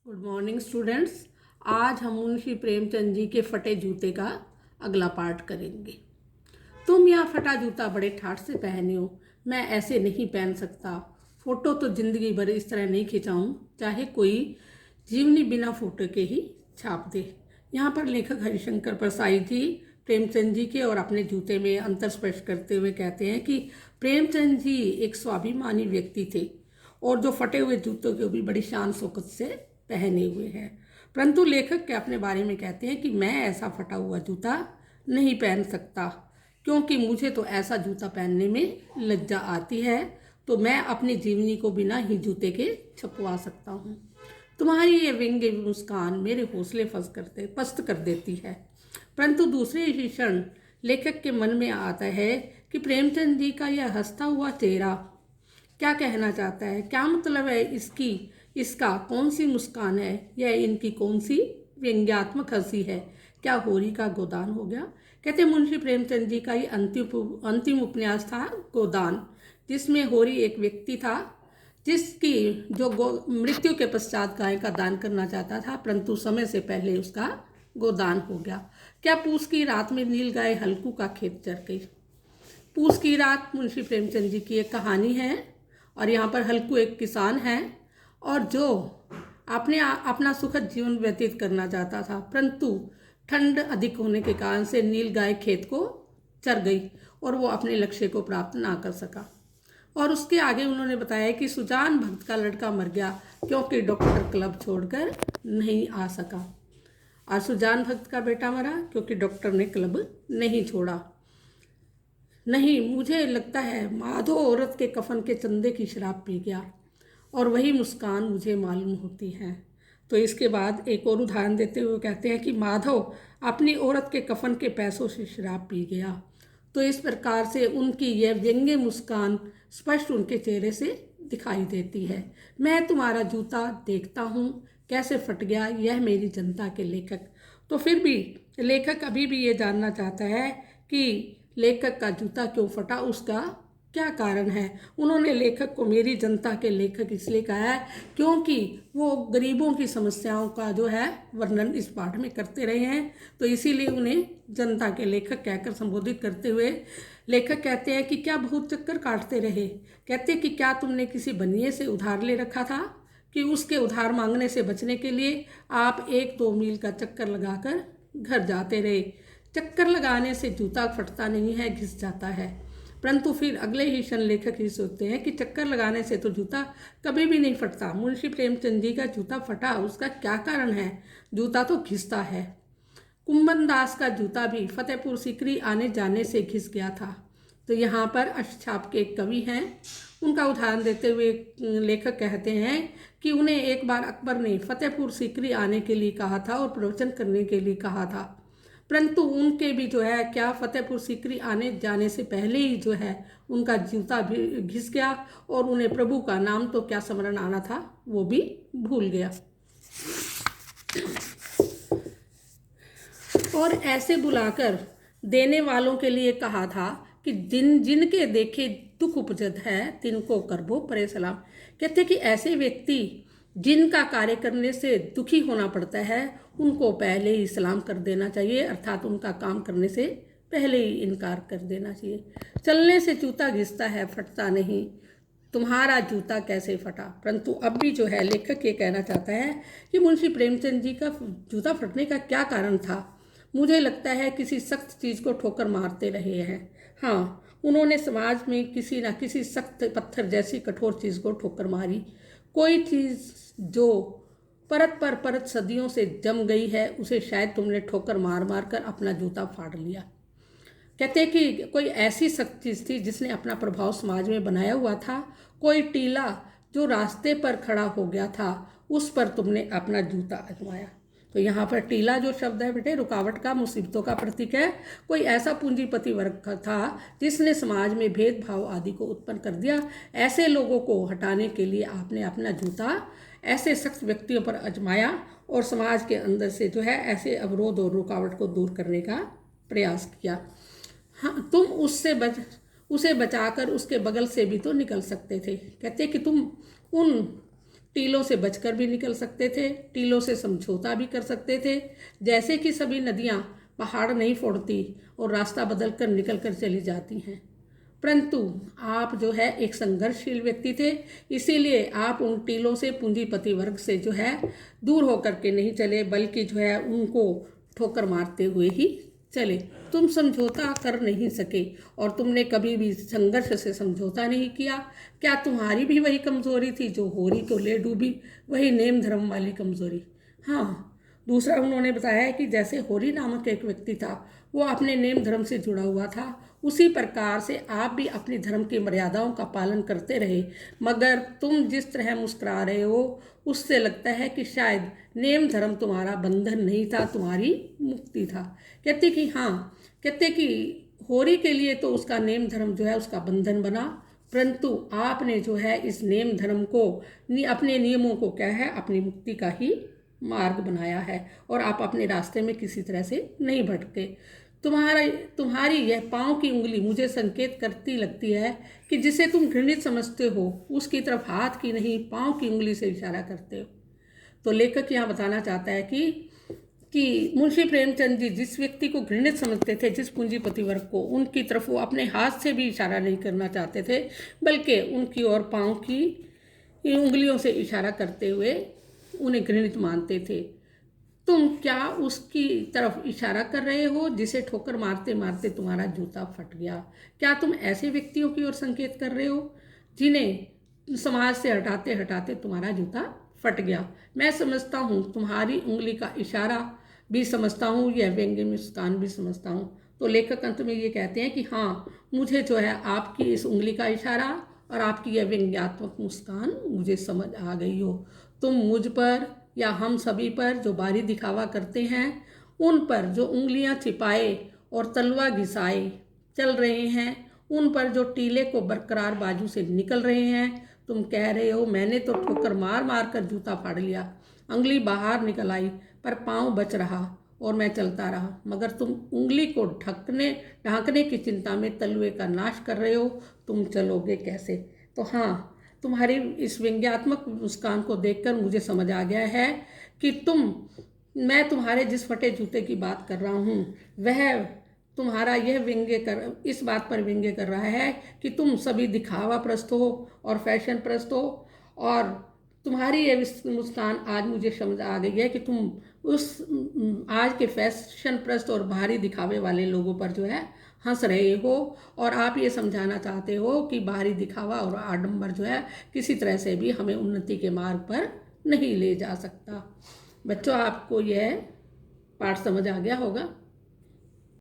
Good morning students. आज हम मुंशी प्रेमचंद जी के फटे जूते का अगला पार्ट करेंगे। तुम यह फटा जूता बड़े ठाठ से पहने हो, मैं ऐसे नहीं पहन सकता। फोटो तो जिंदगी भर इस तरह नहीं खिंचाऊं, चाहे कोई जीवनी बिना फोटो के ही छाप दे। यहाँ पर लेखक हरिशंकर परसाई जी प्रेमचंद जी के और अपने जूते में अंतर स्पष्ट करते हुए कहते हैं कि प्रेमचंद जी एक स्वाभिमानी व्यक्ति थे और जो फटे हुए जूतों को भी बड़ी शान शौकत से पहने हुए हैं। परंतु लेखक के अपने बारे में कहते हैं कि मैं ऐसा फटा हुआ जूता नहीं पहन सकता, क्योंकि मुझे तो ऐसा जूता पहनने में लज्जा आती है, तो मैं अपनी जीवनी को बिना ही जूते के छपवा सकता हूँ। तुम्हारी ये व्यंग्य मुस्कान मेरे हौसले पस्त कर देती है। परंतु दूसरे ही क्षण लेखक के मन में आता है कि प्रेमचंद जी का यह हंसता हुआ चेहरा क्या कहना चाहता है, क्या मतलब है इसका कौन सी मुस्कान है, यह इनकी कौन सी व्यंग्यात्मक हंसी है, क्या होरी का गोदान हो गया। कहते मुंशी प्रेमचंद जी का ये अंतिम उपन्यास था गोदान, जिसमें होरी एक व्यक्ति था जिसकी जो मृत्यु के पश्चात गाय का दान करना चाहता था, परंतु समय से पहले उसका गोदान हो गया। क्या पूस की रात में नील गाय हल्कू का खेत चर गई। पूस की रात मुंशी प्रेमचंद जी की एक कहानी है और यहाँ पर हल्कू एक किसान है और जो अपना सुखद जीवन व्यतीत करना चाहता था, परंतु ठंड अधिक होने के कारण से नील गाय खेत को चर गई और वो अपने लक्ष्य को प्राप्त ना कर सका। और उसके आगे उन्होंने बताया कि सुजान भक्त का लड़का मर गया क्योंकि डॉक्टर क्लब छोड़कर नहीं आ सका। और सुजान भक्त का बेटा मरा क्योंकि डॉक्टर ने क्लब नहीं छोड़ा। नहीं, मुझे लगता है माधो औरत के कफन के चंदे की शराब पी गया और वही मुस्कान मुझे मालूम होती है। तो इसके बाद एक और उदाहरण देते हुए कहते हैं कि माधव अपनी औरत के कफन के पैसों से शराब पी गया। तो इस प्रकार से उनकी यह व्यंग्य मुस्कान स्पष्ट उनके चेहरे से दिखाई देती है। मैं तुम्हारा जूता देखता हूँ कैसे फट गया, यह मेरी जनता के लेखक। तो फिर भी लेखक अभी भी ये जानना चाहता है कि लेखक का जूता क्यों फटा, उसका क्या कारण है। उन्होंने लेखक को मेरी जनता के लेखक इसलिए कहा है क्योंकि वो गरीबों की समस्याओं का जो है वर्णन इस पाठ में करते रहे हैं, तो इसीलिए उन्हें जनता के लेखक कहकर संबोधित करते हुए लेखक कहते हैं कि क्या बहुत चक्कर काटते रहे। कहते कि क्या तुमने किसी बनिए से उधार ले रखा था कि उसके उधार मांगने से बचने के लिए आप 1-2 मील का चक्कर लगाकर घर जाते रहे। चक्कर लगाने से जूता फटता नहीं है, घिस जाता है। परंतु फिर अगले ही क्षण लेखक ही सोचते हैं कि चक्कर लगाने से तो जूता कभी भी नहीं फटता। मुंशी प्रेमचंद जी का जूता फटा, उसका क्या कारण है। जूता तो घिसता है। कुंभन दास का जूता भी फतेहपुर सीकरी आने जाने से घिस गया था। तो यहाँ पर अष्टछाप के एक कवि हैं, उनका उदाहरण देते हुए लेखक कहते हैं कि उन्हें एक बार अकबर ने फतेहपुर सीकरी आने के लिए कहा था और प्रवचन करने के लिए कहा था, परंतु उनके भी जो है क्या फतेहपुर सीकरी आने जाने से पहले ही जो है उनका जूता भी घिस गया और उन्हें प्रभु का नाम तो क्या स्मरण आना था वो भी भूल गया। और ऐसे बुलाकर देने वालों के लिए कहा था कि जिनके देखे दुख उपजत है तिनको करबो परे सलाम। कहते कि ऐसे व्यक्ति जिनका कार्य करने से दुखी होना पड़ता है उनको पहले ही सलाम कर देना चाहिए, अर्थात उनका काम करने से पहले ही इनकार कर देना चाहिए। चलने से जूता घिसता है, फटता नहीं, तुम्हारा जूता कैसे फटा। परंतु अब भी जो है लेखक ये कहना चाहता है कि मुंशी प्रेमचंद जी का जूता फटने का क्या कारण था। मुझे लगता है किसी सख्त चीज़ को ठोकर मारते रहे हैं। हाँ, उन्होंने समाज में किसी न किसी सख्त पत्थर जैसी कठोर चीज़ को ठोकर मारी। कोई चीज़ जो परत पर परत सदियों से जम गई है उसे शायद तुमने ठोकर मार मार कर अपना जूता फाड़ लिया। कहते हैं कि कोई ऐसी सख्त चीज़ थी जिसने अपना प्रभाव समाज में बनाया हुआ था। कोई टीला जो रास्ते पर खड़ा हो गया था उस पर तुमने अपना जूता आजमाया। तो यहाँ पर टीला जो शब्द है बेटे रुकावट का, मुसीबतों का प्रतीक है। कोई ऐसा पूंजीपति वर्ग का था जिसने समाज में भेदभाव आदि को उत्पन्न कर दिया। ऐसे लोगों को हटाने के लिए आपने अपना जूता ऐसे सख्त व्यक्तियों पर आजमाया और समाज के अंदर से जो है ऐसे अवरोध और रुकावट को दूर करने का प्रयास किया। हाँ, तुम उसे बचाकर उसके बगल से भी तो निकल सकते थे। कहते कि तुम उन टीलों से बचकर भी निकल सकते थे, टीलों से समझौता भी कर सकते थे। जैसे कि सभी नदियाँ पहाड़ नहीं फोड़ती और रास्ता बदल कर निकल कर चली जाती हैं, परंतु आप जो है एक संघर्षशील व्यक्ति थे, इसीलिए आप उन टीलों से, पूंजीपति वर्ग से जो है दूर होकर के नहीं चले, बल्कि जो है उनको ठोकर मारते हुए ही चले। तुम समझौता कर नहीं सके और तुमने कभी भी संघर्ष से समझौता नहीं किया। क्या तुम्हारी भी वही कमजोरी थी जो होरी को ले डूबी, वही नेम धर्म वाली कमजोरी? हाँ। दूसरा उन्होंने बताया है कि जैसे होरी नामक एक व्यक्ति था, वो अपने नेम धर्म से जुड़ा हुआ था, उसी प्रकार से आप भी अपने धर्म की मर्यादाओं का पालन करते रहे, मगर तुम जिस तरह मुस्कुरा रहे हो उससे लगता है कि शायद नेम धर्म तुम्हारा बंधन नहीं था, तुम्हारी मुक्ति था। कहते कि होरी के लिए तो उसका नेम धर्म जो है उसका बंधन बना, परंतु आपने जो है इस नेम धर्म को, अपने नियमों को क्या है, अपनी मुक्ति का ही मार्ग बनाया है और आप अपने रास्ते में किसी तरह से नहीं भटके। तुम्हारी यह पाँव की उंगली मुझे संकेत करती लगती है कि जिसे तुम घृणित समझते हो उसकी तरफ हाथ की नहीं, पाँव की उंगली से इशारा करते हो। तो लेखक यहाँ बताना चाहता है कि मुंशी प्रेमचंद जी जिस व्यक्ति को घृणित समझते थे, जिस पूंजीपति वर्ग को, उनकी तरफ वो अपने हाथ से भी इशारा नहीं करना चाहते थे, बल्कि उनकी ओर पाँव की उंगलियों से इशारा करते हुए उन्हें घृणित मानते थे। तुम क्या उसकी तरफ इशारा कर रहे हो जिसे ठोकर मारते मारते तुम्हारा जूता फट गया? क्या तुम ऐसे व्यक्तियों की ओर संकेत कर रहे हो जिन्हें समाज से हटाते हटाते तुम्हारा जूता फट गया? मैं समझता हूँ तुम्हारी उंगली का इशारा भी समझता हूँ, यह व्यंग्य मुस्कान भी समझता हूँ। तो लेखक अंत में ये कहते हैं कि हाँ, मुझे जो है आपकी इस उंगली का इशारा और आपकी यह व्यंग्यात्मक मुस्कान मुझे समझ आ गई हो। तुम मुझ पर या हम सभी पर जो बारी दिखावा करते हैं, उन पर जो उंगलियां छिपाए और तलवा घिसाए चल रहे हैं, उन पर जो टीले को बरकरार बाजू से निकल रहे हैं, तुम कह रहे हो मैंने तो ठोकर मार मार कर जूता फाड़ लिया, उंगली बाहर निकल आई पर पाँव बच रहा और मैं चलता रहा, मगर तुम उंगली को ढांकने की चिंता में तलवे का नाश कर रहे हो, तुम चलोगे कैसे? तो हाँ, तुम्हारी इस व्यंग्यात्मक मुस्कान को देखकर मुझे समझ आ गया है कि मैं तुम्हारे जिस फटे जूते की बात कर रहा हूँ, वह तुम्हारा यह इस बात पर व्यंग्य कर रहा है कि तुम सभी दिखावा प्रस्त हो और फैशन प्रस्त हो, और तुम्हारी ये मुस्कान आज मुझे समझ आ गई है कि तुम उस आज के फैशन प्रस्त और भारी दिखावे वाले लोगों पर जो है हंस रहे हो, और आप ये समझाना चाहते हो कि बाहरी दिखावा और आडंबर जो है किसी तरह से भी हमें उन्नति के मार्ग पर नहीं ले जा सकता। बच्चों, आपको यह पाठ समझ आ गया होगा।